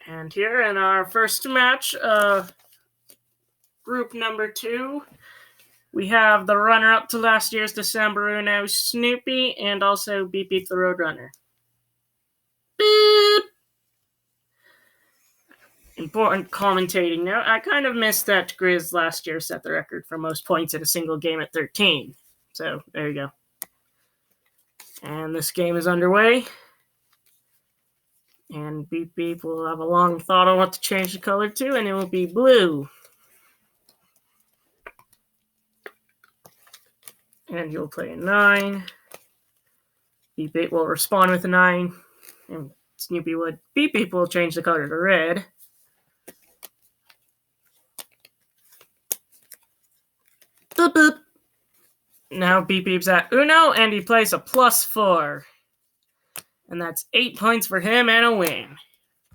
And here in our first match, group number 2, we have the runner-up to last year's December Uno Snoopy and also Beep Beep the Roadrunner. Beep! Important commentating note, I kind of missed that Grizz last year set the record for most points in a single game at 13. So, there you go. And this game is underway. And Beep Beep will have a long thought on what to change the color to, and it will be blue. And he'll play a 9. Beep Beep will respond with a 9. And Snoopy would. Beep Beep will change the color to red. Boop boop. Now Beep Beep's at Uno, and he plays a +4. And that's 8 points for him and a win.